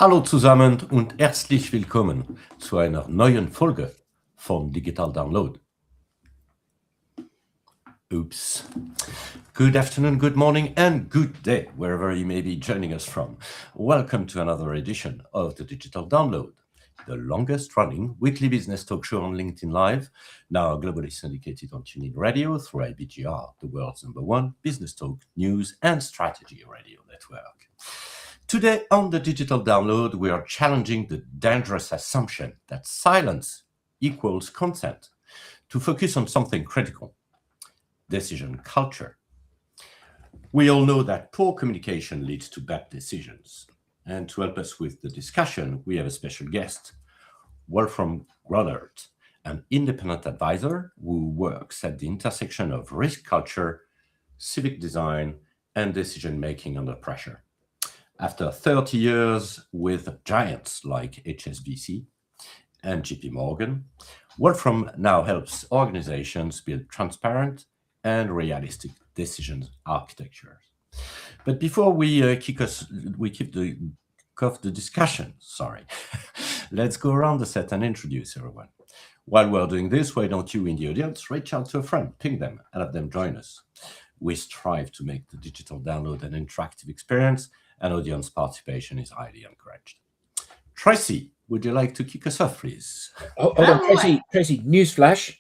Hallo zusammen und herzlich willkommen zu einer neuen Folge von Digital Download. Oops. Good afternoon, good morning, and good day, wherever you may be joining us from. Welcome to another edition of the Digital Download, the longest running weekly business talk show on LinkedIn Live, now globally syndicated on TuneIn Radio through IBGR, the world's #1 business talk, news, and strategy radio network. Today on the Digital Download, we are challenging the dangerous assumption that silence equals consent to focus on something critical: decision culture. We all know that poor communication leads to bad decisions. And to help us with the discussion, we have a special guest, Wolfram Grohnert, an independent advisor who works at the intersection of risk culture, civic design, and decision-making under pressure. After 30 years with giants like HSBC and J.P. Wolfram now helps organizations build transparent and realistic decision architectures. But before we kick off the discussion, let's go around the set and introduce everyone. While we're doing this, why don't you in the audience reach out to a friend, ping them, and have them join us. We strive to make the Digital Download an interactive experience, and audience participation is highly encouraged. Tracy, would you like to kick us off, please? Hold on, Tracy, newsflash.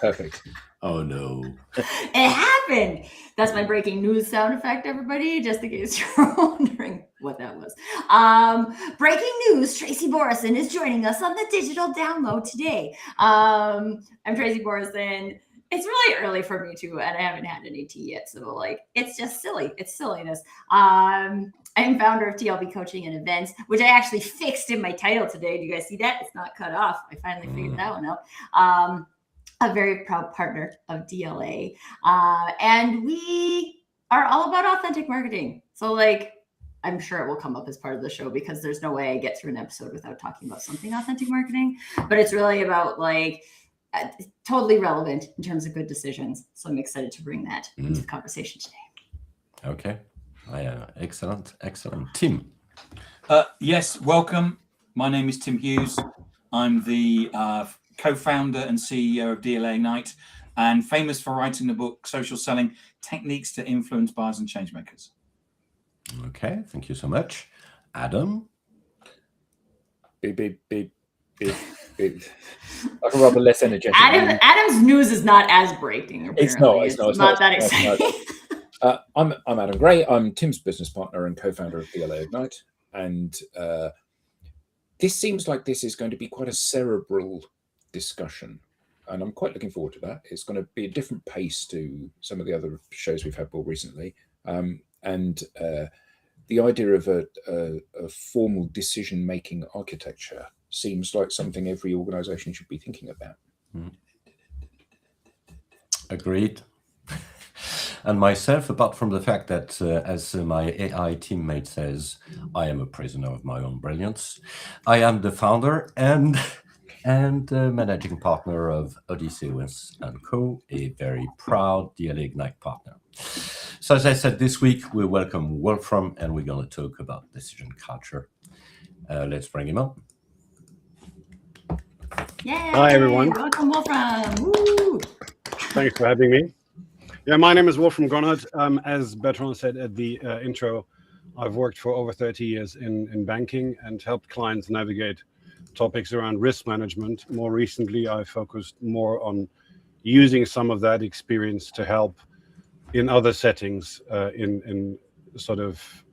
Perfect. Oh no. It happened. That's my breaking news sound effect, everybody, just in case you're wondering what that was. Breaking news, Tracy Borison is joining us on the Digital Download today. I'm Tracy Borison. It's really early for me too, and I haven't had any tea yet, so it's just silly. It's silliness. I'm founder of TLB Coaching and Events, which I actually fixed in my title today. Do you guys see that? It's not cut off. I finally figured that one out. A very proud partner of DLA. And we are all about authentic marketing. So I'm sure it will come up as part of the show because there's no way I get through an episode without talking about something authentic marketing. But it's really about totally relevant in terms of good decisions. So I'm excited to bring that into the conversation today. Okay. Excellent. Tim. Yes, welcome. My name is Tim Hughes. I'm the co-founder and CEO of DLA Ignite, and famous for writing the book Social Selling: Techniques to Influence Buyers and Changemakers. Okay, thank you so much. Adam? Beep. I can rather less energetic. Adam's news is not as breaking. Apparently. It's not that exciting. I'm Adam Gray. I'm Tim's business partner and co-founder of DLA Ignite, and this seems like this is going to be quite a cerebral discussion, and I'm quite looking forward to that. It's going to be a different pace to some of the other shows we've had more recently, and the idea of a formal decision-making architecture seems like something every organization should be thinking about. Agreed. And myself, apart from the fact that, as my AI teammate says, I am a prisoner of my own brilliance, I am the founder and managing partner of Odysseus & Co., a very proud DLA Ignite partner. So as I said, this week we welcome Wolfram, and we're going to talk about decision culture. Let's bring him up. Yay! Hi, everyone. Welcome, Wolfram. Woo! Thanks for having me. Yeah, my name is Wolfram Grohnert. As Bertrand said at the intro, I've worked for over 30 years in banking and helped clients navigate topics around risk management. More recently, I focused more on using some of that experience to help in other settings, in sort of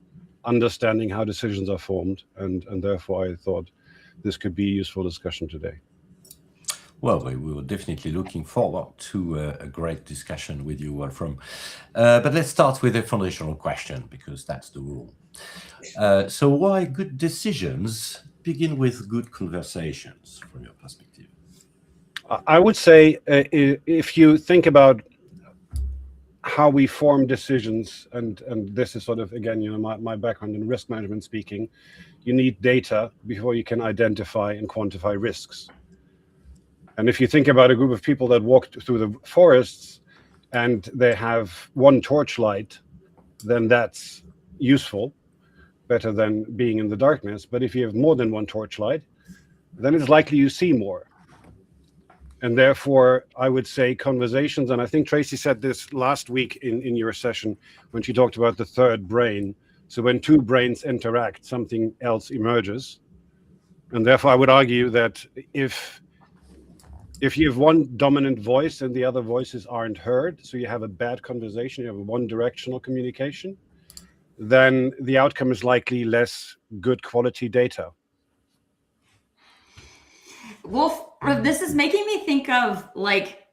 understanding how decisions are formed, and therefore I thought this could be a useful discussion today. Well, we were definitely looking forward to a great discussion with you, Wolfram. But let's start with a foundational question, because that's the rule. So why good decisions begin with good conversations, from your perspective? I would say if you think about how we form decisions, and this is sort of, again, my background in risk management speaking, you need data before you can identify and quantify risks. And if you think about a group of people that walked through the forests and they have one torchlight, then that's useful, better than being in the darkness. But if you have more than one torchlight, then it's likely you see more. And therefore, I would say conversations, and I think Tracy said this last week in your session when she talked about the third brain. So when two brains interact, something else emerges. And therefore, I would argue that if you have one dominant voice and the other voices aren't heard, so you have a bad conversation, you have a one-directional communication, then the outcome is likely less good quality data. Wolf, this is making me think of, like,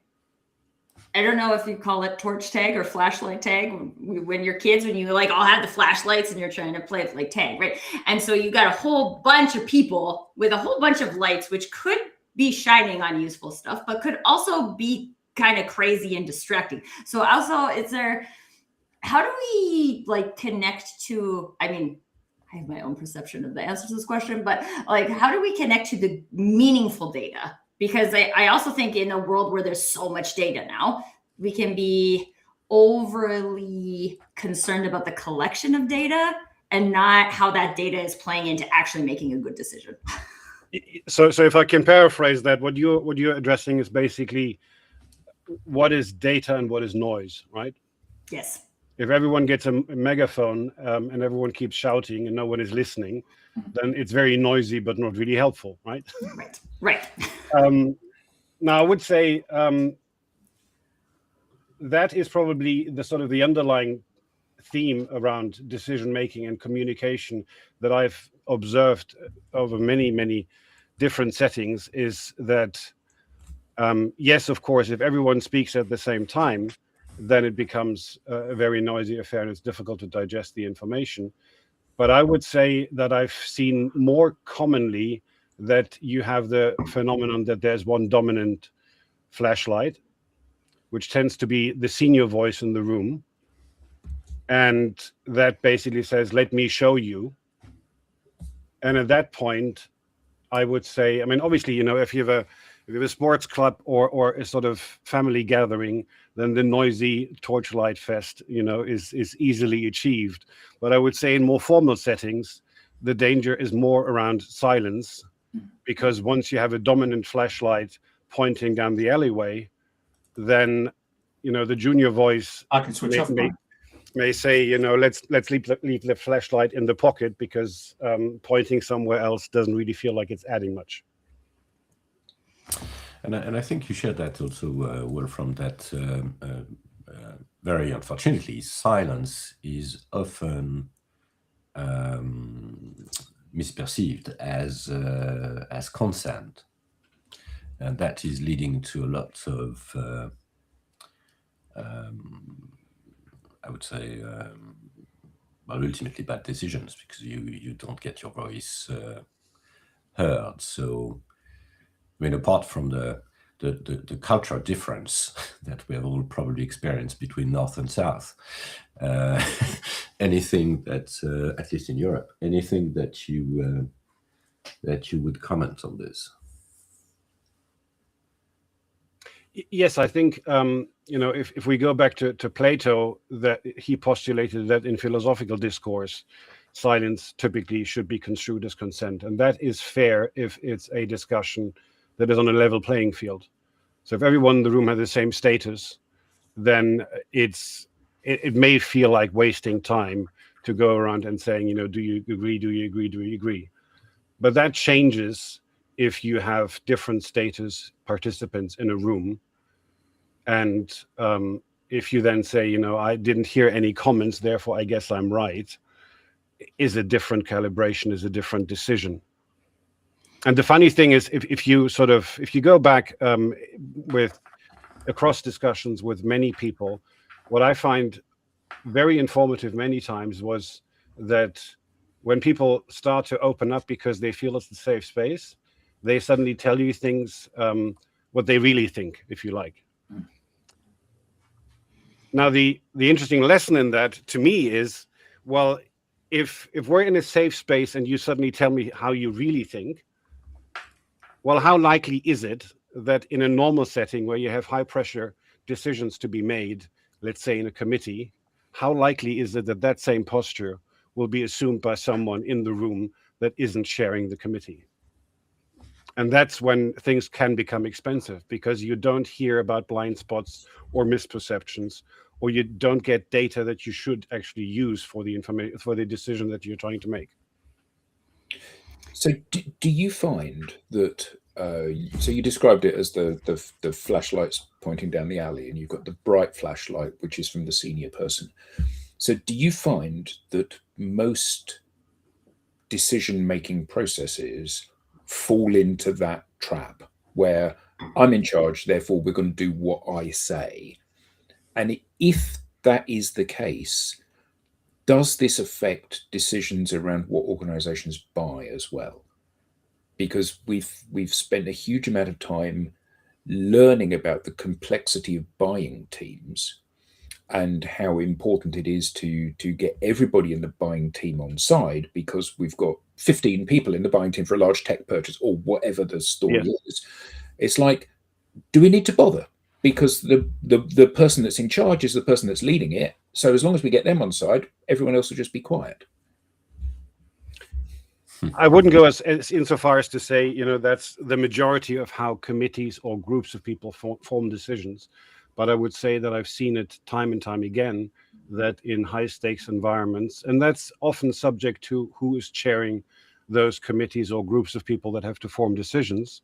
I don't know if you call it torch tag or flashlight tag when you're kids, when you like all have the flashlights and you're trying to play like tag, right? And so you got a whole bunch of people with a whole bunch of lights, which could be shining on useful stuff, but could also be kind of crazy and distracting. So also, how do we like connect to, I mean, I have my own perception of the answer to this question, but like, how do we connect to the meaningful data? Because I also think in a world where there's so much data now, we can be overly concerned about the collection of data and not how that data is playing into actually making a good decision. So if I can paraphrase that, what you're addressing is basically what is data and what is noise, right? Yes. If everyone gets a megaphone and everyone keeps shouting and no one is listening, then it's very noisy but not really helpful, right? Right. Now, I would say that is probably the sort of the underlying theme around decision making and communication that I've observed over many, many different settings is that, yes, of course, if everyone speaks at the same time, then it becomes a very noisy affair and it's difficult to digest the information. But I would say that I've seen more commonly that you have the phenomenon that there's one dominant flashlight, which tends to be the senior voice in the room. And that basically says, let me show you. And at that point, I would say, I mean, obviously, if you have a sports club or a sort of family gathering, then the noisy torchlight fest, is easily achieved. But I would say in more formal settings, the danger is more around silence, because once you have a dominant flashlight pointing down the alleyway, then, the junior voice I can switch off. May say, let's leave the flashlight in the pocket because pointing somewhere else doesn't really feel like it's adding much. And I think you shared that also, Wolfram, that very unfortunately, silence is often misperceived as consent, and that is leading to a lot of, I would say, ultimately bad decisions because you don't get your voice heard. So, I mean, apart from the cultural difference that we have all probably experienced between North and South, anything that, at least in Europe, anything that you would comment on this? Yes, I think, if we go back to Plato, that he postulated that in philosophical discourse, silence typically should be construed as consent. And that is fair if it's a discussion that is on a level playing field. So if everyone in the room has the same status, then it may feel like wasting time to go around and saying, do you agree? Do you agree? Do you agree? But that changes if you have different status participants in a room. And if you then say, I didn't hear any comments, therefore I guess I'm right, is a different calibration, is a different decision. And the funny thing is, if you go back with across discussions with many people, what I find very informative many times was that when people start to open up because they feel it's a safe space, they suddenly tell you things, what they really think, if you like. Now, the interesting lesson in that to me is, well, if we're in a safe space and you suddenly tell me how you really think, well, how likely is it that in a normal setting where you have high pressure decisions to be made, let's say in a committee, how likely is it that that same posture will be assumed by someone in the room that isn't sharing the committee. And that's when things can become expensive, because you don't hear about blind spots or misperceptions, or you don't get data that you should actually use for the information, for the decision that you're trying to make. So do you find that, so you described it as the flashlights pointing down the alley, and you've got the bright flashlight, which is from the senior person. So do you find that most decision-making processes fall into that trap where I'm in charge, therefore we're going to do what I say? And if that is the case, does this affect decisions around what organizations buy as well? Because we've spent a huge amount of time learning about the complexity of buying teams and how important it is to get everybody in the buying team on side, because we've got 15 people in the buying team for a large tech purchase or whatever the story is. It's like, do we need to bother? Because the person that's in charge is the person that's leading it. So as long as we get them on side, everyone else will just be quiet. I wouldn't go as insofar as to say, that's the majority of how committees or groups of people form decisions. But I would say that I've seen it time and time again, that in high stakes environments, and that's often subject to who is chairing those committees or groups of people that have to form decisions.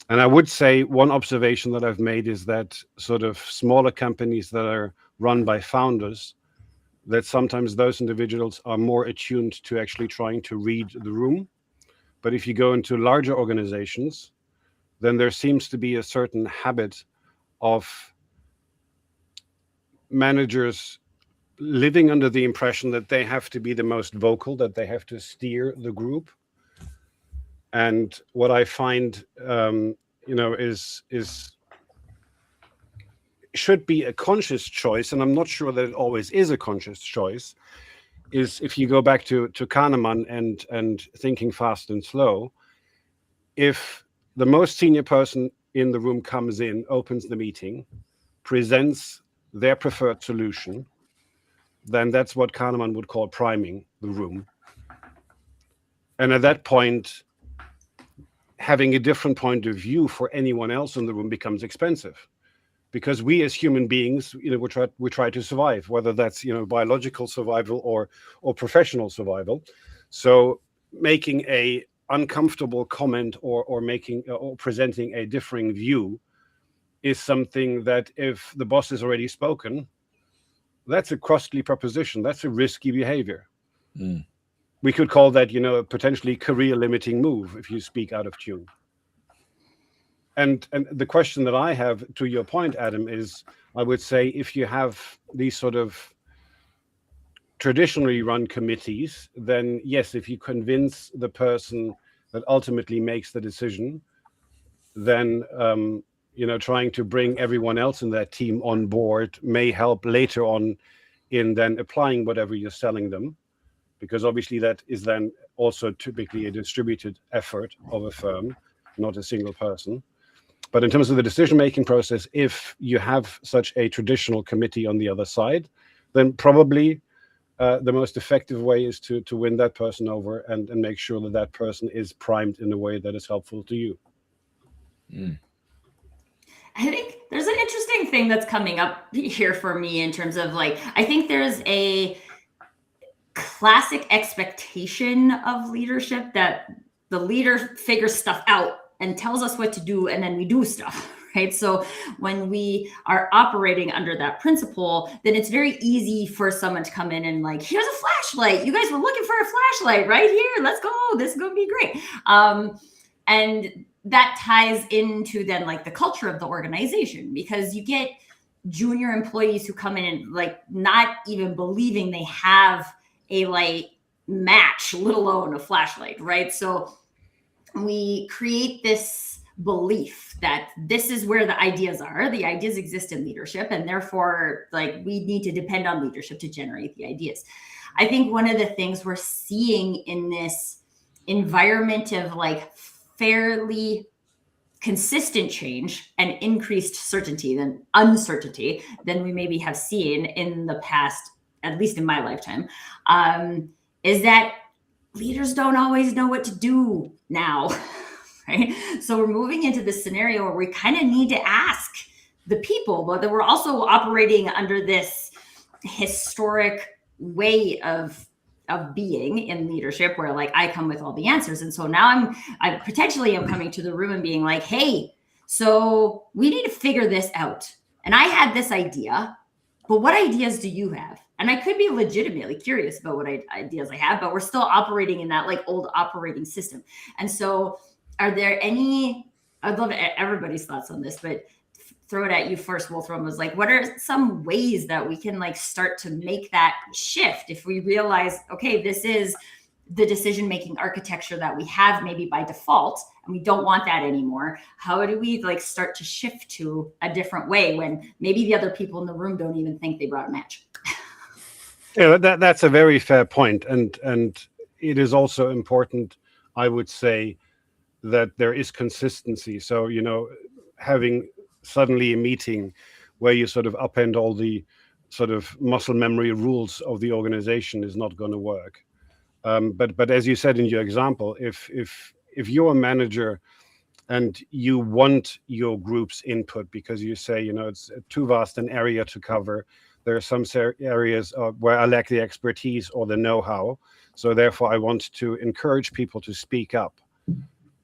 And I would say one observation that I've made is that sort of smaller companies that are run by founders, that sometimes those individuals are more attuned to actually trying to read the room. But if you go into larger organizations, then there seems to be a certain habit of managers living under the impression that they have to be the most vocal, that they have to steer the group. And what I find, is should be a conscious choice, and I'm not sure that it always is a conscious choice, is if you go back to Kahneman and thinking fast and slow, if the most senior person in the room comes in, opens the meeting, presents their preferred solution, then that's what Kahneman would call priming the room. And at that point, having a different point of view for anyone else in the room becomes expensive, because we as human beings, we try to survive, whether that's biological survival or professional survival. So making a uncomfortable comment or making or presenting a differing view is something that, if the boss has already spoken, that's a costly proposition. That's a risky behavior. We could call that, a potentially career limiting move if you speak out of tune. And the question that I have to your point, Adam, is I would say if you have these sort of traditionally run committees, then yes, if you convince the person that ultimately makes the decision, then trying to bring everyone else in that team on board may help later on in then applying whatever you're selling them, because obviously that is then also typically a distributed effort of a firm, not a single person. But in terms of the decision-making process, if you have such a traditional committee on the other side, then probably the most effective way is to win that person over and make sure that that person is primed in a way that is helpful to you. I think there's an interesting thing that's coming up here for me in terms of I think there's a classic expectation of leadership that the leader figures stuff out and tells us what to do, and then we do stuff, right? So when we are operating under that principle, then it's very easy for someone to come in and here's a flashlight. You guys were looking for a flashlight right here. Let's go. This is going to be great. And that ties into then the culture of the organization, because you get junior employees who come in and not even believing they have a light match, let alone a flashlight, right? So we create this belief that this is where the ideas are. The ideas exist in leadership, and therefore, we need to depend on leadership to generate the ideas. I think one of the things we're seeing in this environment of fairly consistent change and increased certainty than uncertainty than we maybe have seen in the past at least in my lifetime, is that leaders don't always know what to do now, right? So we're moving into this scenario where we kind of need to ask the people, but we're also operating under this historic way of being in leadership where like I come with all the answers. And so now I potentially am coming to the room and being like, hey, so we need to figure this out. And I had this idea, but what ideas do you have? And I could be legitimately curious about what ideas I have, but we're still operating in that like old operating system. And so are there any, I'd love everybody's thoughts on this, but throw it at you first, Wolfram, was like, what are some ways that we can like start to make that shift if we realize, okay, this is the decision-making architecture that we have maybe by default, and we don't want that anymore. How do we like start to shift to a different way when maybe the other people in the room don't even think they brought a match? Yeah, that's a very fair point. And it is also important, I would say, that there is consistency. So, having suddenly a meeting where you sort of upend all the sort of muscle memory rules of the organization is not going to work. But as you said in your example, if you're a manager and you want your group's input because you say, it's too vast an area to cover, there are some areas where I lack the expertise or the know-how, so therefore I want to encourage people to speak up,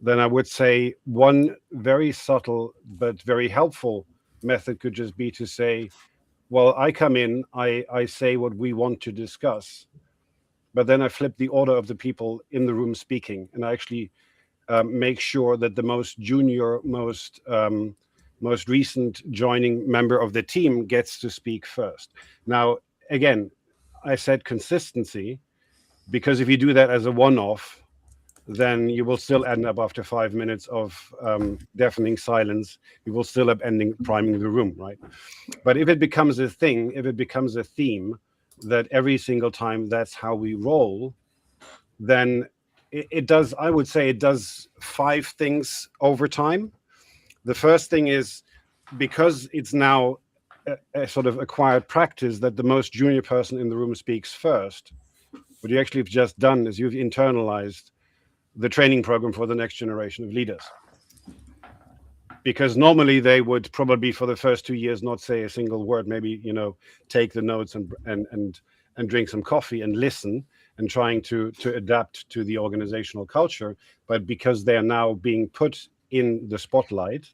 then I would say one very subtle but very helpful method could just be to say, well, I come in, I say what we want to discuss, but then I flip the order of the people in the room speaking, and I actually make sure that the most junior, most recent joining member of the team gets to speak first. Now, again, I said consistency, because if you do that as a one-off, then you will still end up after 5 minutes of deafening silence. You will still end up priming the room, right? But if it becomes a thing, if it becomes a theme, that every single time that's how we roll, then it does, I would say it does 5 things over time. The first thing is, because it's now a sort of acquired practice that the most junior person in the room speaks first, what you actually have just done is you've internalized the training program for the next generation of leaders. Because normally they would probably for the first 2 years not say a single word, maybe, take the notes and drink some coffee and listen and trying to adapt to the organizational culture. But because they are now being put in the spotlight,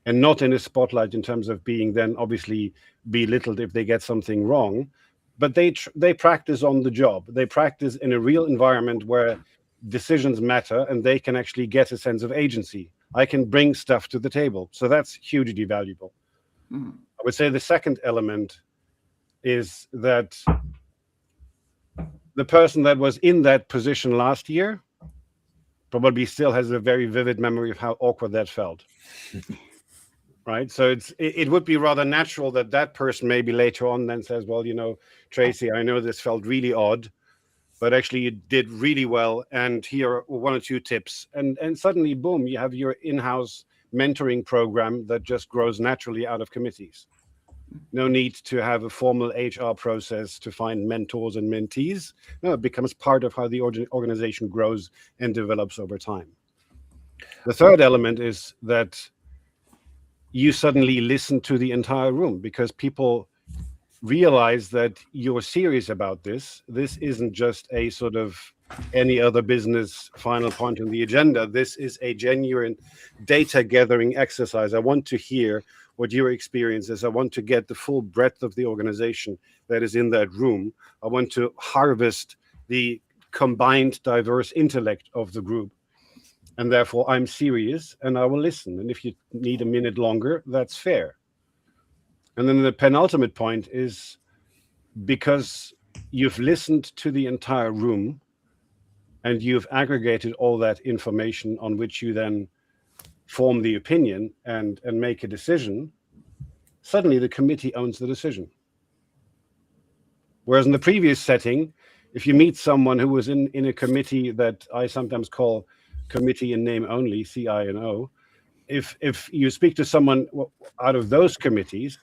and not in a spotlight in terms of being then obviously belittled if they get something wrong, but they practice on the job. They practice in a real environment where decisions matter and they can actually get a sense of agency. I can bring stuff to the table. So that's hugely valuable. I would say the second element is that the person that was in that position last year probably still has a very vivid memory of how awkward that felt. Right. So it would be rather natural that person maybe later on then says, well, Tracy, I know this felt really odd, but actually you did really well. And here are 1 or 2 tips. And suddenly, boom, you have your in-house mentoring program that just grows naturally out of committees. No need to have a formal HR process to find mentors and mentees. No, it becomes part of how the organization grows and develops over time. The third element is that you suddenly listen to the entire room, because people realize that you're serious about this. This isn't just a sort of any other business final point on the agenda. This is a genuine data gathering exercise. I want to hear what your experience is. I want to get the full breadth of the organization that is in that room. I want to harvest the combined diverse intellect of the group. And therefore, I'm serious and I will listen. And if you need a minute longer, that's fair. And then the penultimate point is, because you've listened to the entire room and you've aggregated all that information on which you then form the opinion and make a decision, suddenly the committee owns the decision. Whereas in the previous setting, if you meet someone who was in a committee that I sometimes call committee in name only, CINO, if you speak to someone out of those committees,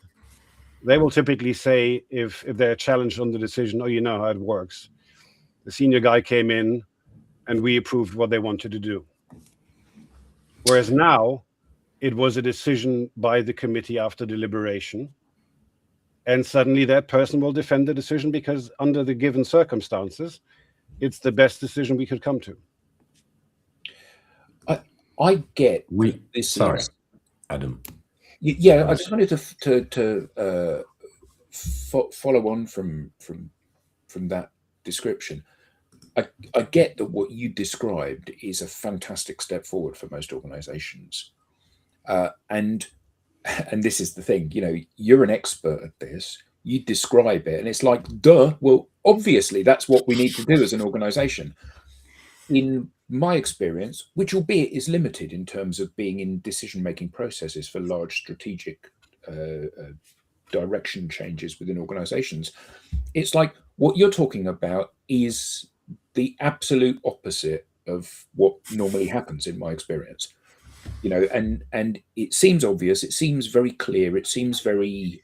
they will typically say, if they're challenged on the decision, oh, you know how it works. The senior guy came in and we approved what they wanted to do. Whereas now it was a decision by the committee after deliberation. And suddenly that person will defend the decision because under the given circumstances, it's the best decision we could come to. I get this. Sorry, Adam. Yeah, I just wanted to follow on from that description. I get that what you described is a fantastic step forward for most organizations. And this is the thing, you're an expert at this, you describe it, and it's like, duh, well, obviously that's what we need to do as an organization. In my experience, which albeit is limited in terms of being in decision-making processes for large strategic direction changes within organizations, it's like what you're talking about is the absolute opposite of what normally happens in my experience. And it seems obvious, it seems very clear, it seems very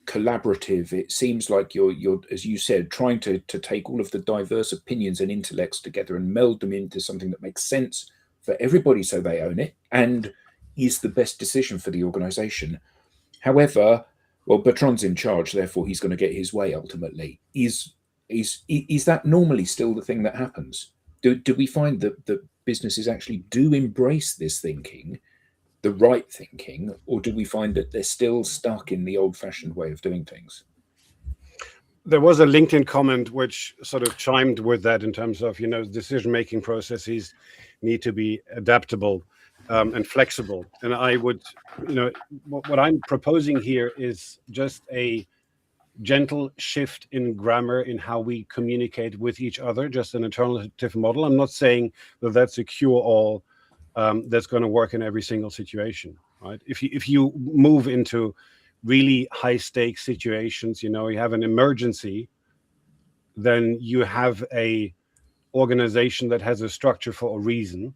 collaborative. It seems like you're, as you said, trying to take all of the diverse opinions and intellects together and meld them into something that makes sense for everybody so they own it and is the best decision for the organization. However, well, Bertrand's in charge, therefore he's going to get his way ultimately. Is that normally still the thing that happens? Do we find that businesses actually do embrace this thinking, the right thinking, or do we find that they're still stuck in the old-fashioned way of doing things? There was a LinkedIn comment which sort of chimed with that in terms of, decision-making processes need to be adaptable and flexible. And I would, what I'm proposing here is just a gentle shift in grammar in how we communicate with each other, just an alternative model. I'm not saying that that's a cure-all that's going to work in every single situation, right? If you move into really high-stakes situations, you have an emergency, then you have a organization that has a structure for a reason,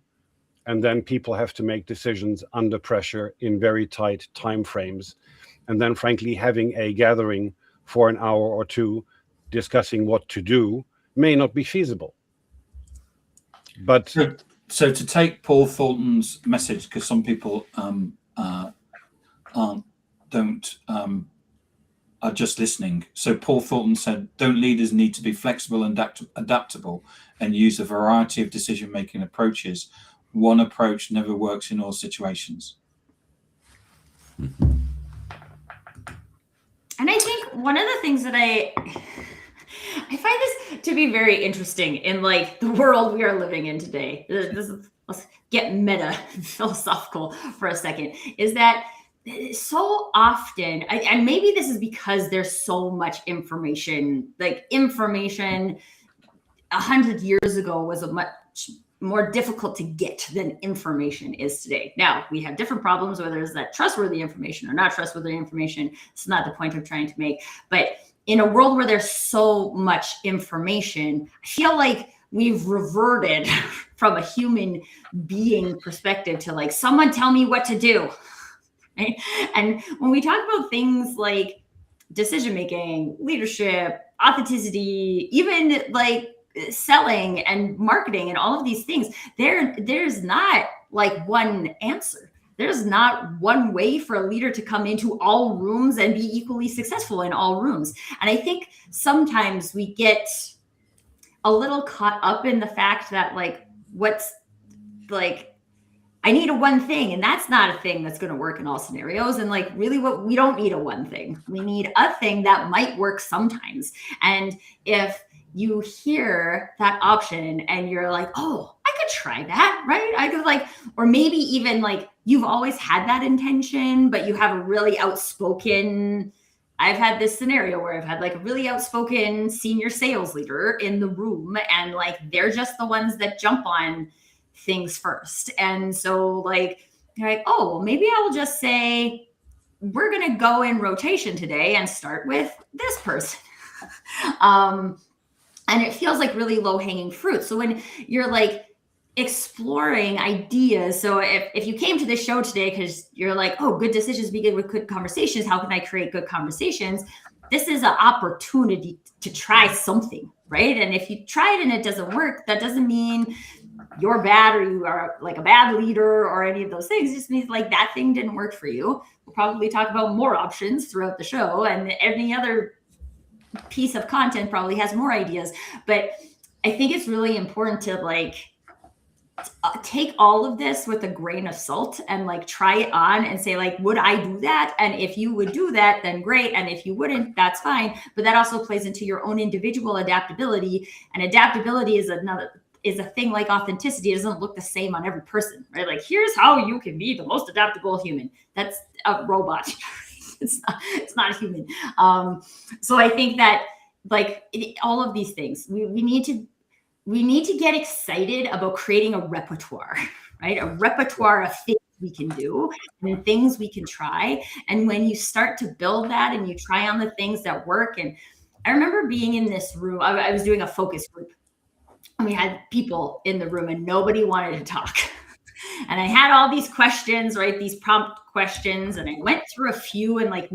and then people have to make decisions under pressure in very tight time frames. And then, frankly, having a gathering for an hour or two discussing what to do may not be feasible. But so to take Paul Thornton's message, because some people are just listening. So Paul Thornton said, don't leaders need to be flexible and adaptable and use a variety of decision-making approaches? One approach never works in all situations. And I think one of the things that I find this to be very interesting in the world we are living in today. Let's get meta philosophical for a second. Is that so often, and maybe this is because there's so much information. Information 100 years ago was a much more difficult to get than information is today. Now, we have different problems, whether it's that trustworthy information or not trustworthy information. It's not the point I'm trying to make. But in a world where there's so much information, I feel like we've reverted from a human being perspective to someone tell me what to do. Right? And when we talk about things like decision-making, leadership, authenticity, even selling and marketing and all of these things, there's not one answer. There's not one way for a leader to come into all rooms and be equally successful in all rooms. And I think sometimes we get a little caught up in the fact that I need a one thing, and that's not a thing that's going to work in all scenarios. And really we don't need a one thing. We need a thing that might work sometimes. And if you hear that option and you're like, oh, I could try that, right? I could or maybe even you've always had that intention, but you have a really outspoken, I've had this scenario where I've had a really outspoken senior sales leader in the room, and they're just the ones that jump on things first. And so you're like, oh, well, maybe I'll just say, we're going to go in rotation today and start with this person. And it feels like really low hanging fruit. So when you're exploring ideas. So if you came to this show today because you're like, oh, good decisions begin with good conversations, how can I create good conversations? This is an opportunity to try something, right? And if you try it and it doesn't work, that doesn't mean you're bad or you are like a bad leader or any of those things. It just means like that thing didn't work for you. We'll probably talk about more options throughout the show, and any other piece of content probably has more ideas. But I think it's really important to like take all of this with a grain of salt and like try it on and say like, would I do that? And if you would do that, then great. And if you wouldn't, that's fine. But that also plays into your own individual adaptability, and adaptability is a thing like authenticity. It doesn't look the same on every person, right? Like, here's how you can be the most adaptable human. That's a robot. It's not a human. So I think that like all of these things, we need to get excited about creating a repertoire, right? A repertoire of things we can do and things we can try. And when you start to build that and you try on the things that work. And I remember being in this room, I was doing a focus group. And we had people in the room and nobody wanted to talk. And I had all these questions, right? These prompt questions. And I went through a few and like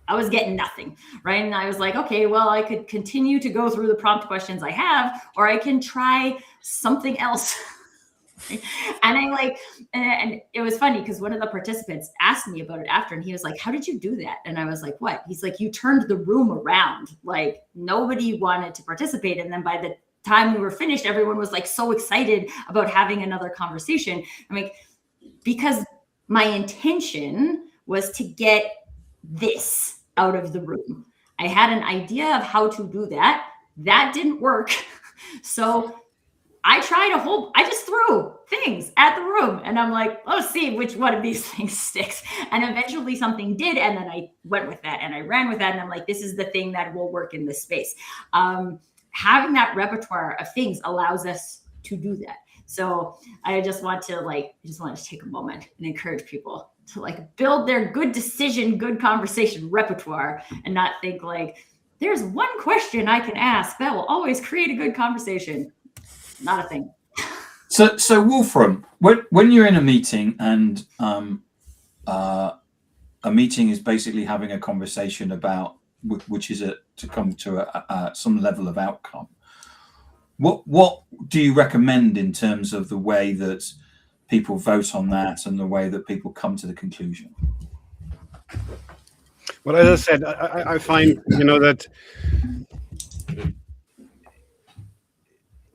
I was getting nothing, right? And I was like, okay, well, I could continue to go through the prompt questions I have, or I can try something else. And it was funny because one of the participants asked me about it after, and he was like, how did you do that? And I was like, what? He's like, you turned the room around. Like nobody wanted to participate. And then by the time we were finished, everyone was like so excited about having another conversation. I'm like, because my intention was to get this out of the room. I had an idea of how to do that. That didn't work. So I just threw things at the room and I'm like, let's see which one of these things sticks. And eventually something did. And then I went with that and I ran with that. And I'm like, this is the thing that will work in this space. Having that repertoire of things allows us to do that. So I just want to take a moment and encourage people to like build their good decision, good conversation repertoire and not think like, there's one question I can ask that will always create a good conversation. Not a thing. So Wolfram, when you're in a meeting and a meeting is basically having a conversation about which is to come to some level of outcome, what do you recommend in terms of the way that people vote on that and the way that people come to the conclusion? Well, as I said, I find, that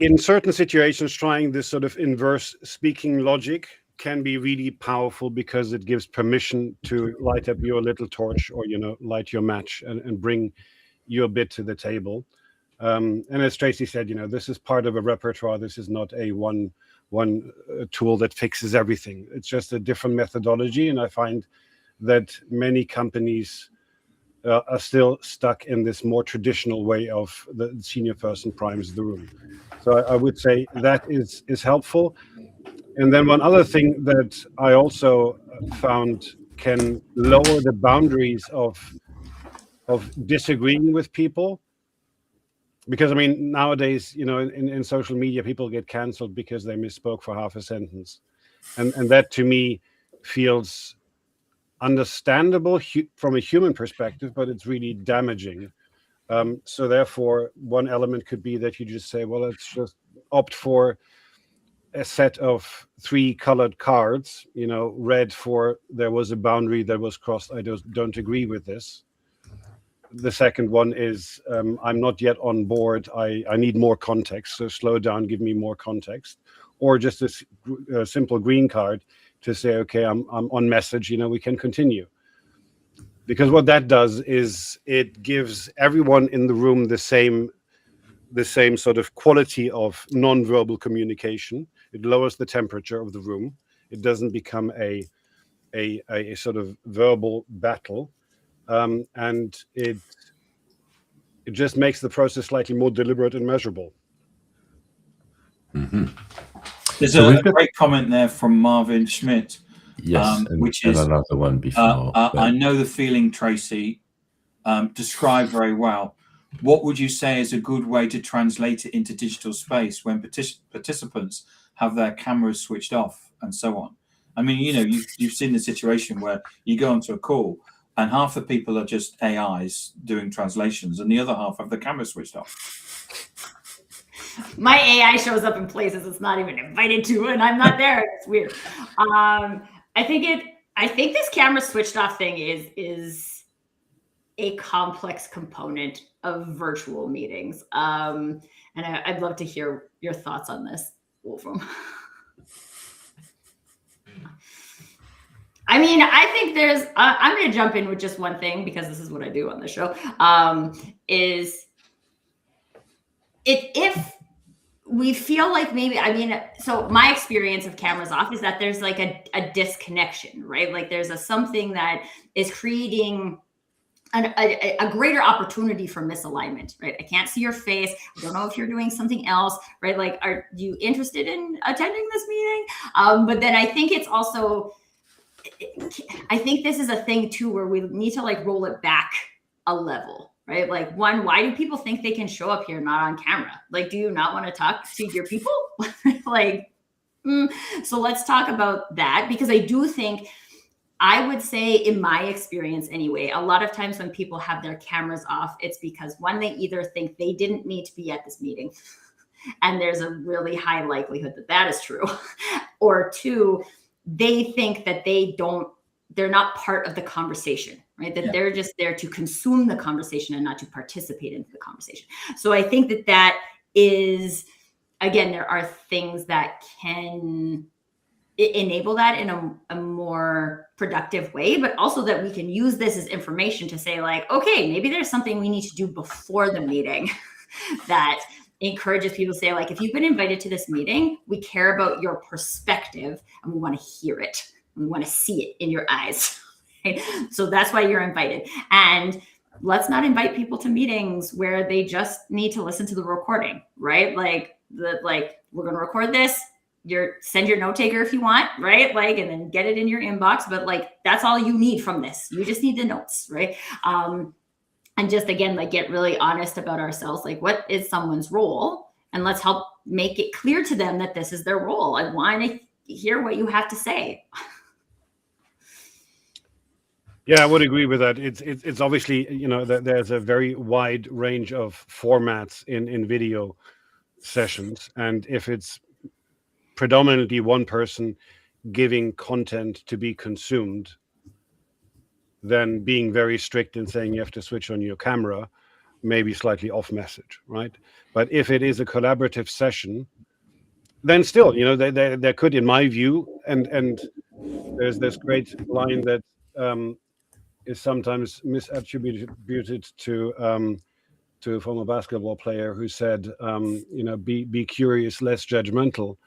in certain situations, trying this sort of inverse speaking logic can be really powerful because it gives permission to light up your little torch or, light your match and bring your bit to the table. And as Tracy said, this is part of a repertoire. This is not a one tool that fixes everything. It's just a different methodology. And I find that many companies are still stuck in this more traditional way of the senior person primes the room. So I would say that is helpful. And then one other thing that I also found can lower the boundaries of disagreeing with people. Because, nowadays, in social media, people get canceled because they misspoke for half a sentence. And that, to me, feels understandable from a human perspective, but it's really damaging. So therefore, one element could be that you just say, well, let's just opt for a set of 3 colored cards, red for there was a boundary that was crossed. I don't agree with this. The second one is I'm not yet on board. I need more context. So slow down, give me more context. Or just a simple green card to say, okay, I'm on message, we can continue. Because what that does is it gives everyone in the room the same sort of quality of non-verbal communication. It lowers the temperature of the room. It doesn't become a sort of verbal battle. And it just makes the process slightly more deliberate and measurable. Mm-hmm. There's a great comment there from Marvin Schmidt. Yes, which is another one before. I know the feeling, Tracy, described very well. What would you say is a good way to translate it into digital space when participants have their cameras switched off and so on. I mean, you know, you've seen the situation where you go onto a call and half the people are just AIs doing translations and the other half have the camera switched off. My AI shows up in places it's not even invited to, and I'm not there. It's weird. I think this camera switched off thing is a complex component of virtual meetings. And I'd love to hear your thoughts on this, Wolfram. I mean, I think there's, I'm going to jump in with just one thing because this is what I do on the show, is if we feel like maybe, I mean, so my experience of cameras off is that there's like a disconnection, right? Like there's something that is creating a greater opportunity for misalignment, right? I can't see your face. I don't know if you're doing something else, right? Like, are you interested in attending this meeting? But then I think it's also, I think this is a thing too, where we need to like roll it back a level, right? Like, one, why do people think they can show up here not on camera? Like, do you not want to talk to your people? Like, so let's talk about that, because I do think, I would say in my experience anyway, a lot of times when people have their cameras off, it's because one, they either think they didn't need to be at this meeting, and there's a really high likelihood that that is true, or two, they think that they're not part of the conversation, right? That they're just there to consume the conversation and not to participate in the conversation. So I think that is, again, there are things that can enable that in a more productive way, but also that we can use this as information to say like, okay, maybe there's something we need to do before the meeting that encourages people to say like, if you've been invited to this meeting, we care about your perspective and we want to hear it. We want to see it in your eyes. Right? So that's why you're invited. And let's not invite people to meetings where they just need to listen to the recording, right? Like we're going to record this. Send your note taker if you want, right? Like, and then get it in your inbox. But like, that's all you need from this. You just need the notes, right? And just again, like get really honest about ourselves. Like, what is someone's role? And let's help make it clear to them that this is their role. I want to hear what you have to say. Yeah, I would agree with that. It's obviously, you know, that there's a very wide range of formats in video sessions, and if it's predominantly one person giving content to be consumed, then being very strict in saying you have to switch on your camera may be slightly off message, right? But if it is a collaborative session, then still, you know, there could, in my view, and there's this great line that is sometimes misattributed to a former basketball player who said, you know, be curious, less judgmental.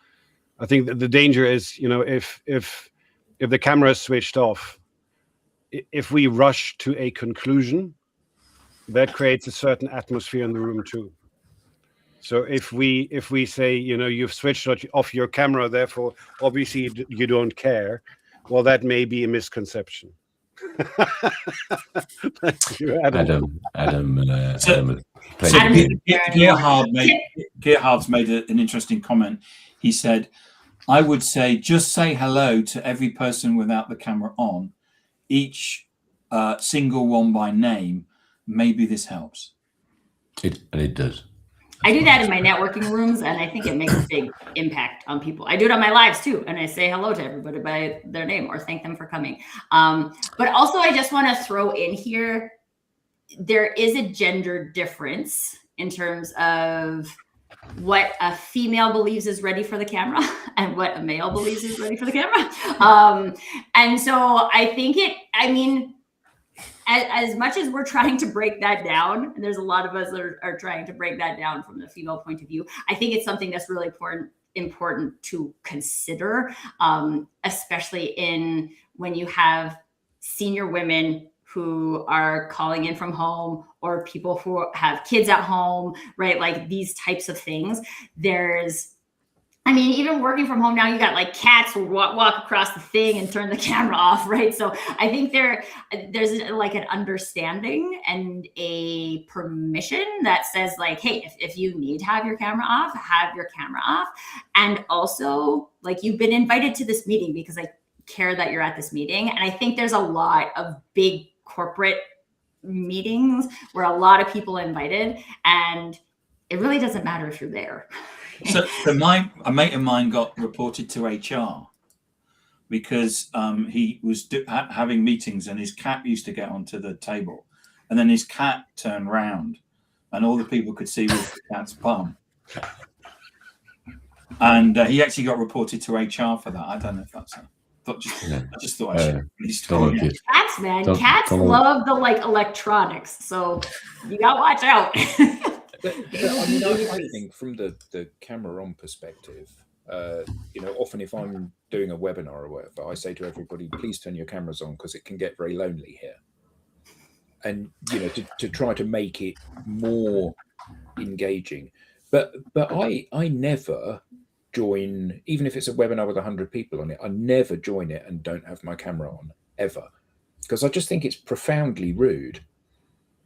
I think that the danger is, you know, if the camera is switched off, if we rush to a conclusion, that creates a certain atmosphere in the room too. So if we say, you know, you've switched off your camera, therefore obviously you don't care, well, that may be a misconception. Thank you, Adam. Gerhard's made an interesting comment. He said, I would say just say hello to every person without the camera on, each single one by name. Maybe this helps. It does. I do that in my networking rooms, and I think it makes a big impact on people. I do it on my lives too, and I say hello to everybody by their name or thank them for coming. But also, I just want to throw in here, there is a gender difference in terms of what a female believes is ready for the camera and what a male believes is ready for the camera. And so I think as much as we're trying to break that down, and there's a lot of us that are trying to break that down from the female point of view, I think it's something that's really important to consider, especially when you have senior women who are calling in from home, or people who have kids at home, right? Like these types of things. And I mean, even working from home now, you got like cats who walk across the thing and turn the camera off, right? So I think there's like an understanding and a permission that says like, hey, if you need to have your camera off, have your camera off. And also, like, you've been invited to this meeting because I care that you're at this meeting. And I think there's a lot of big corporate meetings where a lot of people are invited, and it really doesn't matter if you're there. So a mate of mine got reported to HR because he was having meetings and his cat used to get onto the table, and then his cat turned round and all the people could see was the cat's bum. And he actually got reported to HR for that. I don't know if that's I just thought I should release story. Cats, man. Cats love the like electronics, so you gotta watch out. But I mean, I think from the camera on perspective, often if I'm doing a webinar or whatever, I say to everybody, please turn your cameras on because it can get very lonely here. And, to try to make it more engaging. But I never join, even if it's a webinar with 100 people on it, I never join it and don't have my camera on, ever. Because I just think it's profoundly rude.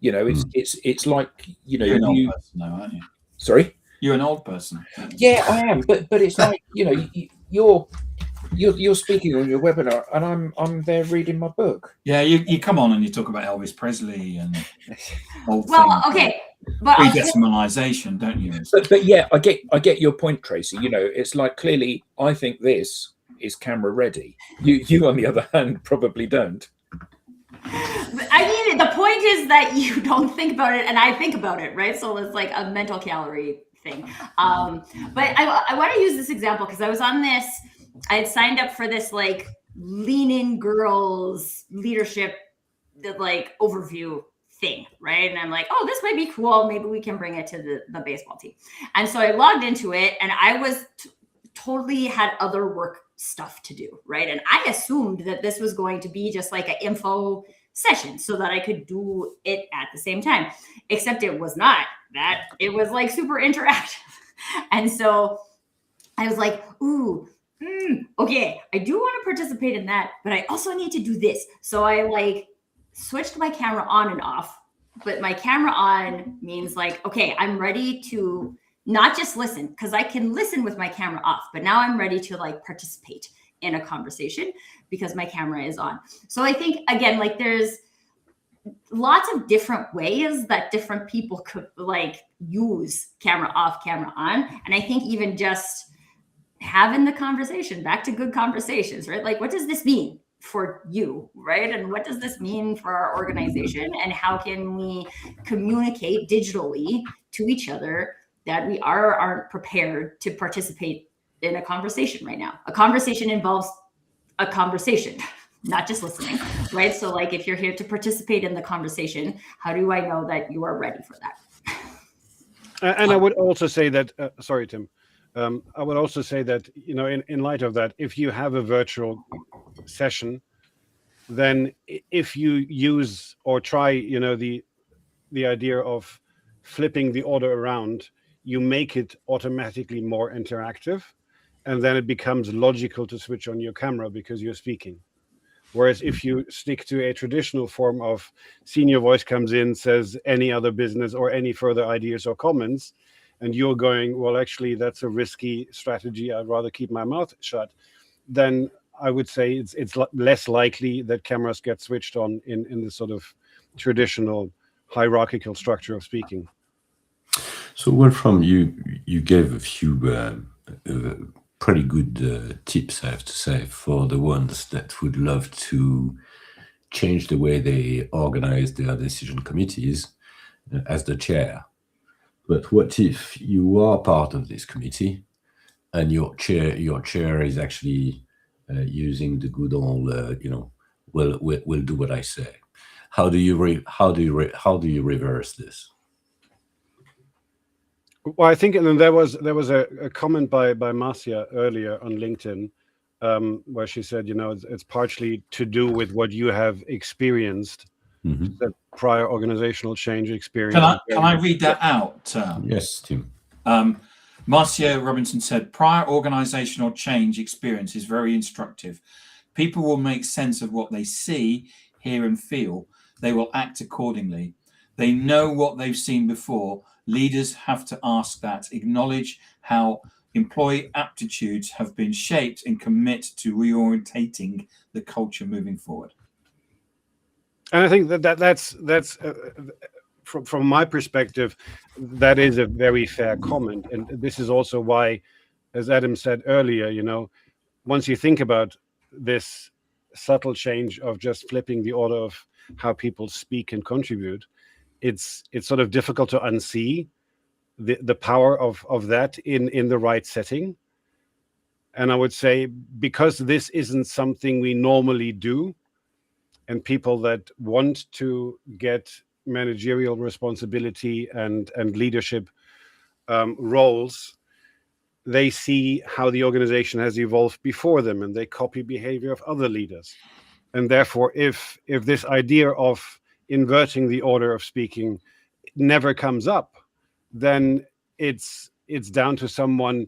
It's like, You're an old person now, aren't you? Sorry? You're an old person. Yeah, I am. But it's like, you're speaking on your webinar and I'm there reading my book. Yeah, you come on and you talk about Elvis Presley and old okay. But pre-decimalization, don't you? But yeah, I get your point, Tracy. It's like, clearly I think this is camera ready. You on the other hand probably don't. I mean, the point is that you don't think about it and I think about it, right? So it's like a mental calorie thing. But I want to use this example because I had signed up for this like Lean In Girls leadership like overview thing, right? And I'm like, oh, this might be cool. Maybe we can bring it to the baseball team. And so I logged into it and I was totally had other work stuff to do, right? And I assumed that this was going to be just like an info session so that I could do it at the same time, except it was not that. It was like super interactive. And so I was like, ooh, okay, I do want to participate in that, but I also need to do this. So I like switched my camera on and off, but my camera on means like, okay, I'm ready to not just listen, because I can listen with my camera off, but now I'm ready to like participate in a conversation because my camera is on. So I think, again, like there's lots of different ways that different people could like use camera off, camera on. And I think even just having the conversation, back to good conversations, right? Like, what does this mean for you, right? And what does this mean for our organization? And how can we communicate digitally to each other that we aren't prepared to participate in a conversation right now? A conversation involves a conversation, not just listening, right? So like, if you're here to participate in the conversation, how do I know that you are ready for that? And I would also say that, sorry, Tim, I would also say that, in light of that, if you have a virtual session, then if you use or try, the idea of flipping the order around, you make it automatically more interactive, and then it becomes logical to switch on your camera because you're speaking. Whereas if you stick to a traditional form of senior voice comes in, says any other business or any further ideas or comments, and you're going, well, actually, that's a risky strategy, I'd rather keep my mouth shut, then I would say it's less likely that cameras get switched on in the sort of traditional hierarchical structure of speaking. So, Wolfram, you gave a few pretty good tips, I have to say, for the ones that would love to change the way they organize their decision committees as the chair. But what if you are part of this committee and your chair is actually using the good old, we'll do what I say? How do you reverse this? Well, I think, and then there was a comment by Marcia earlier on LinkedIn where she said, it's partially to do with what you have experienced, the prior organizational change experience. Can I read that out? Yes, Tim. Marcia Robinson said, prior organizational change experience is very instructive. People will make sense of what they see, hear, and feel. They will act accordingly. They know what they've seen before. Leaders have to ask that, acknowledge how employee aptitudes have been shaped, and commit to reorientating the culture moving forward. And I think that's from my perspective, that is a very fair comment. And this is also why, as Adam said earlier, once you think about this subtle change of just flipping the order of how people speak and contribute, it's sort of difficult to unsee the power of that in the right setting. And I would say, because this isn't something we normally do, and people that want to get managerial responsibility and leadership roles, they see how the organization has evolved before them, and they copy behavior of other leaders. And therefore, if this idea of inverting the order of speaking never comes up, then it's down to someone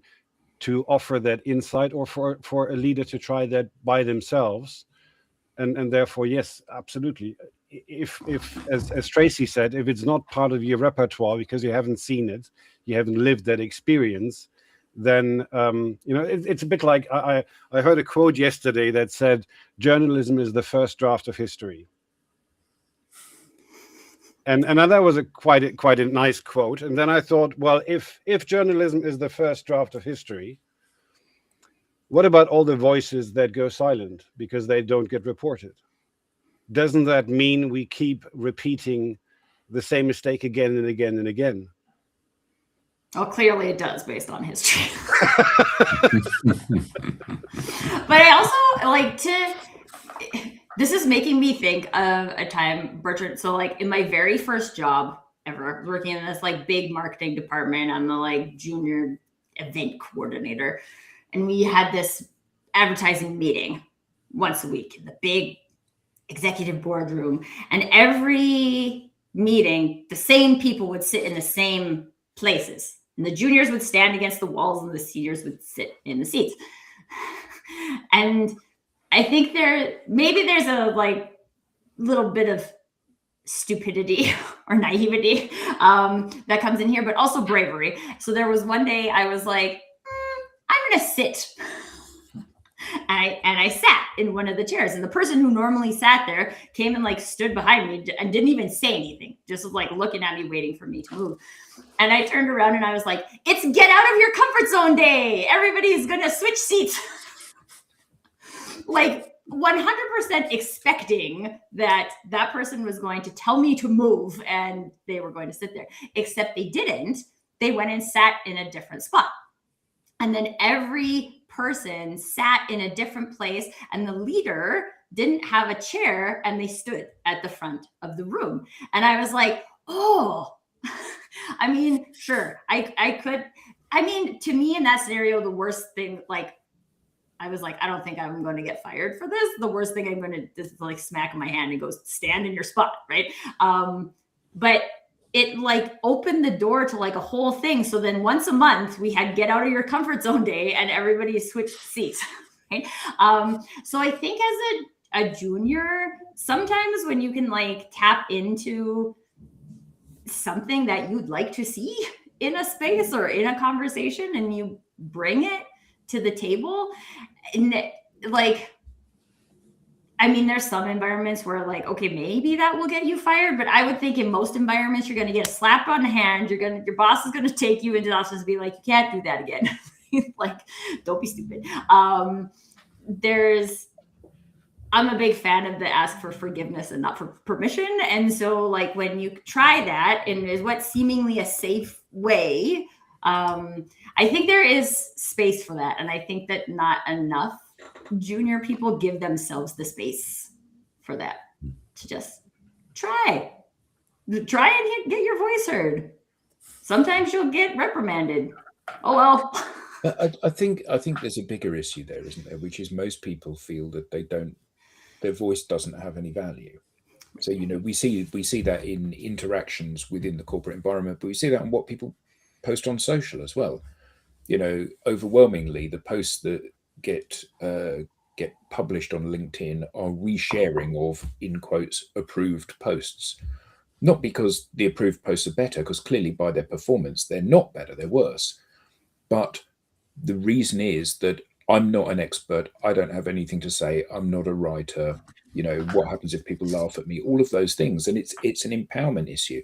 to offer that insight, or for a leader to try that by themselves. And therefore, yes, absolutely. If as Tracy said, if it's not part of your repertoire because you haven't seen it, you haven't lived that experience, then it's a bit like I heard a quote yesterday that said, "Journalism is the first draft of history." And that was quite a nice quote. And then I thought, well, if journalism is the first draft of history, what about all the voices that go silent because they don't get reported? Doesn't that mean we keep repeating the same mistake again and again and again? Well, clearly it does, based on history. But I also like to... This is making me think of a time, Bertrand. So like in my very first job ever, working in this like big marketing department, I'm the like junior event coordinator. And we had this advertising meeting once a week in the big executive boardroom. And every meeting, the same people would sit in the same places. And the juniors would stand against the walls and the seniors would sit in the seats. And I think there's a like little bit of stupidity or naivety that comes in here, but also bravery. So there was one day I was like, I'm gonna sit. And I sat in one of the chairs, and the person who normally sat there came and like stood behind me and didn't even say anything, just was like looking at me, waiting for me to move. And I turned around and I was like, it's get out of your comfort zone day. Everybody's gonna switch seats. Like 100% expecting that person was going to tell me to move and they were going to sit there, except they didn't. They went and sat in a different spot. And then every person sat in a different place, and the leader didn't have a chair, and they stood at the front of the room. And I was like, oh, I mean, sure, I could. I mean, to me in that scenario, the worst thing, like, I was like, I don't think I'm going to get fired for this. The worst thing I'm going to just like smack my hand and go stand in your spot, right? But it like opened the door to like a whole thing. So then once a month we had get out of your comfort zone day, and everybody switched seats, right? So I think as a junior, sometimes when you can like tap into something that you'd like to see in a space or in a conversation, and you bring it to the table, and like, I mean, there's some environments where like, okay, maybe that will get you fired, but I would think in most environments, you're going to get a slap on the hand. Your boss is going to take you into the office and be like, you can't do that again. Like, don't be stupid. I'm a big fan of the ask for forgiveness and not for permission. And so like when you try that and is what seemingly a safe way, I think there is space for that. And I think that not enough junior people give themselves the space for that, to just try and get your voice heard. Sometimes you'll get reprimanded. Oh, well. I think there's a bigger issue there, isn't there? Which is most people feel that their voice doesn't have any value. So, we see that in interactions within the corporate environment, but we see that in what people post on social as well. overwhelmingly the posts that get published on LinkedIn are resharing of, in quotes, approved posts. Not because the approved posts are better, because clearly by their performance they're not better, they're worse. But the reason is that I'm not an expert. I don't have anything to say. I'm not a writer. What happens if people laugh at me? All of those things, and it's an empowerment issue.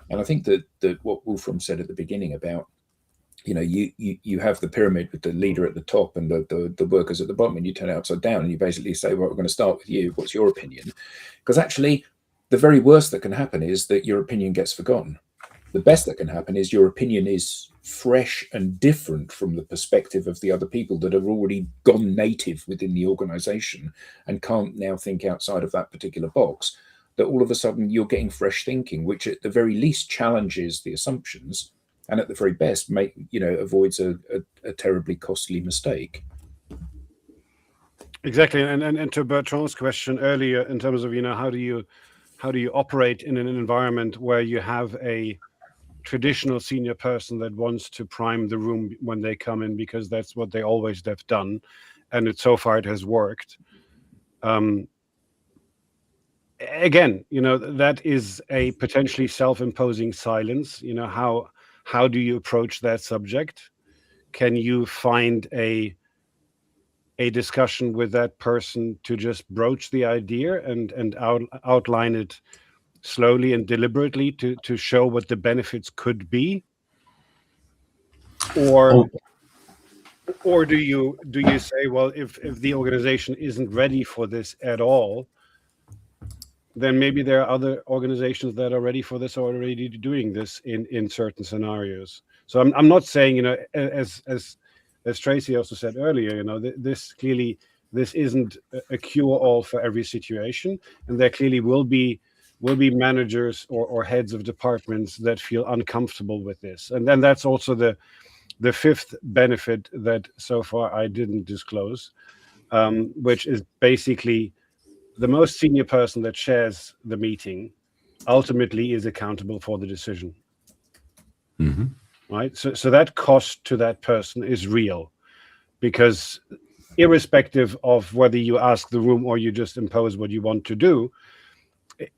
And I think that what Wolfram said at the beginning about, you have the pyramid with the leader at the top and the workers at the bottom, and you turn it upside down and you basically say, well, we're going to start with you. What's your opinion? Because actually, the very worst that can happen is that your opinion gets forgotten. The best that can happen is your opinion is fresh and different from the perspective of the other people that have already gone native within the organization and can't now think outside of that particular box. That all of a sudden you're getting fresh thinking, which at the very least challenges the assumptions, and at the very best avoids a terribly costly mistake. Exactly, and to Bertrand's question earlier, in terms of how do you operate in an environment where you have a traditional senior person that wants to prime the room when they come in because that's what they always have done, and so far it has worked. Again, that is a potentially self-imposing silence. How do you approach that subject? Can you find a discussion with that person to just broach the idea and outline it slowly and deliberately to show what the benefits could be? Or do you say, well, if the organization isn't ready for this at all, then maybe there are other organizations that are ready for this or already doing this in certain scenarios. So I'm not saying, as Tracy also said earlier, this isn't a cure-all for every situation, and there clearly will be managers or heads of departments that feel uncomfortable with this. And then that's also the fifth benefit that so far I didn't disclose, which is basically the most senior person that chairs the meeting ultimately is accountable for the decision. Mm-hmm. Right? So that cost to that person is real, because irrespective of whether you ask the room or you just impose what you want to do,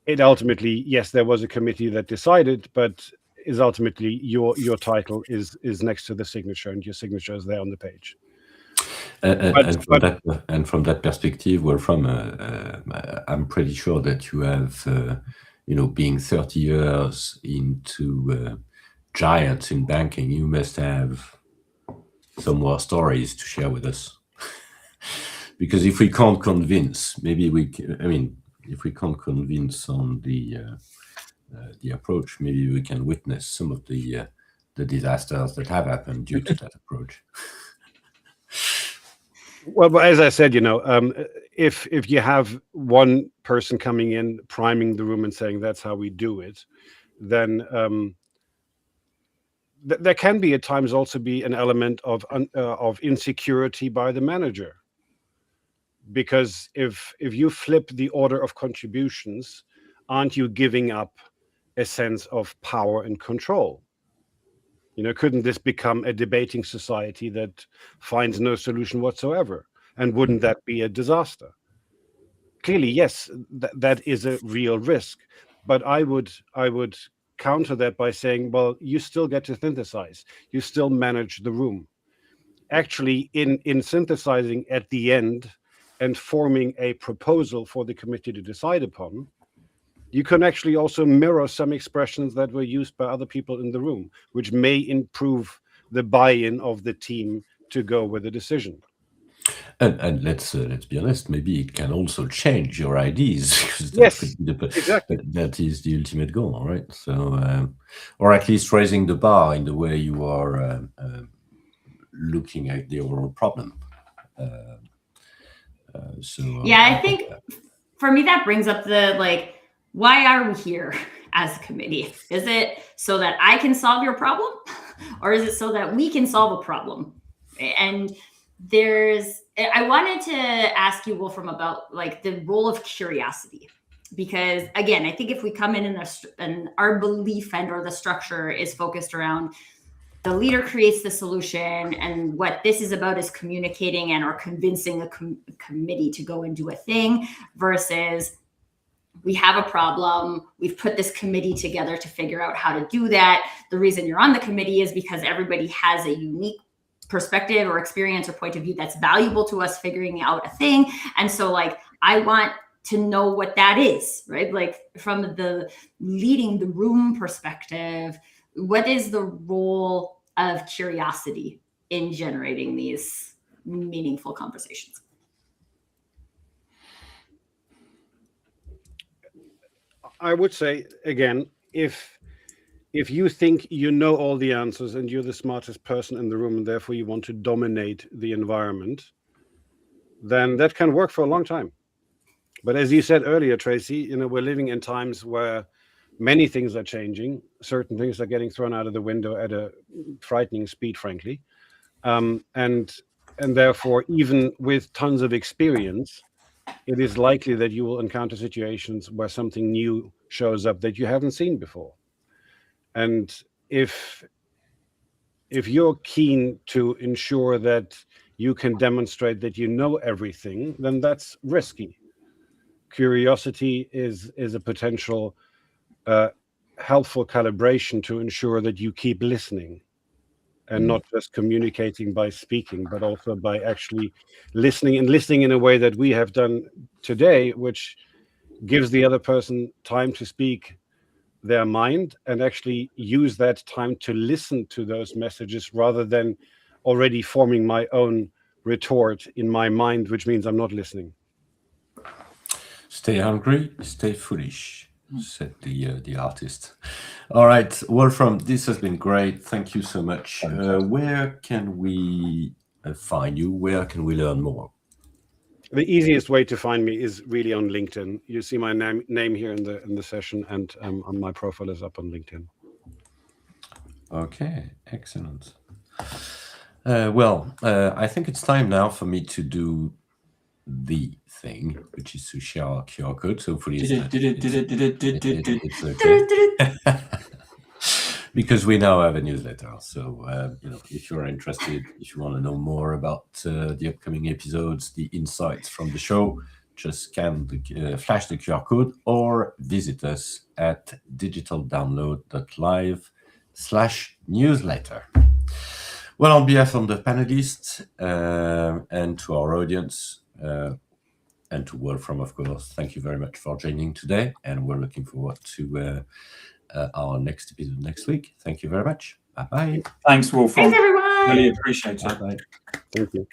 it ultimately, yes, there was a committee that decided, but is ultimately your title is next to the signature, and your signature is there on the page. And from that perspective, Wolfram, I'm pretty sure that you have, being 30 years into giants in banking, you must have some more stories to share with us. Because if we can't convince, if we can't convince on the approach, maybe we can witness some of the disasters that have happened due to that approach. Well, but as I said, if you have one person coming in, priming the room and saying that's how we do it, then there can be at times also be an element of insecurity by the manager. Because if you flip the order of contributions, aren't you giving up a sense of power and control? Couldn't this become a debating society that finds no solution whatsoever? And wouldn't that be a disaster? Clearly, yes, that is a real risk. But I would counter that by saying, well, you still get to synthesize. You still manage the room. Actually, in synthesizing at the end and forming a proposal for the committee to decide upon, you can actually also mirror some expressions that were used by other people in the room, which may improve the buy-in of the team to go with a decision. And let's be honest, maybe it can also change your ideas. Yes, exactly. That is the ultimate goal, right? So, or at least raising the bar in the way you are looking at the overall problem. I think for me that brings up the why are we here as a committee? Is it so that I can solve your problem, or is it so that we can solve a problem? And I wanted to ask you, Wolfram, about the role of curiosity, because again, I think if we come in and our belief and or the structure is focused around the leader creates the solution, and what this is about is communicating and or convincing a committee to go and do a thing, versus we have a problem, we've put this committee together to figure out how to do that. The reason you're on the committee is because everybody has a unique perspective or experience or point of view that's valuable to us figuring out a thing. And so like, I want to know what that is, right? Like from the leading the room perspective, what is the role of curiosity in generating these meaningful conversations? I would say, again, if you think you know all the answers and you're the smartest person in the room and therefore you want to dominate the environment, then that can work for a long time. But as you said earlier, Tracy, we're living in times where many things are changing. Certain things are getting thrown out of the window at a frightening speed, frankly. And therefore, even with tons of experience, it is likely that you will encounter situations where something new shows up that you haven't seen before. And if you're keen to ensure that you can demonstrate that you know everything, then that's risky. Curiosity is a potential helpful calibration to ensure that you keep listening, and not just communicating by speaking, but also by actually listening in a way that we have done today, which gives the other person time to speak their mind and actually use that time to listen to those messages rather than already forming my own retort in my mind, which means I'm not listening. Stay hungry, stay foolish, said the artist. All right, Wolfram, this has been great. Thank you so much. Where can we find you? Where can we learn more? The easiest way to find me is really on LinkedIn. You see my name here in the session, and my profile is up on LinkedIn. Okay, excellent. I think it's time now for me to do the thing, which is to share our QR code. So hopefully it's okay. Because we now have a newsletter. So, if you're interested, if you want to know more about the upcoming episodes, the insights from the show, just scan flash the QR code or visit us at digitaldownload.live/newsletter. Well, on behalf of the panelists and to our audience, and to Wolfram, of course, thank you very much for joining today, and we're looking forward to our next episode next week. Thank you very much. Bye-bye. Thanks, Wolfram. Thanks, everyone. Really appreciate it. Bye-bye. Thank you.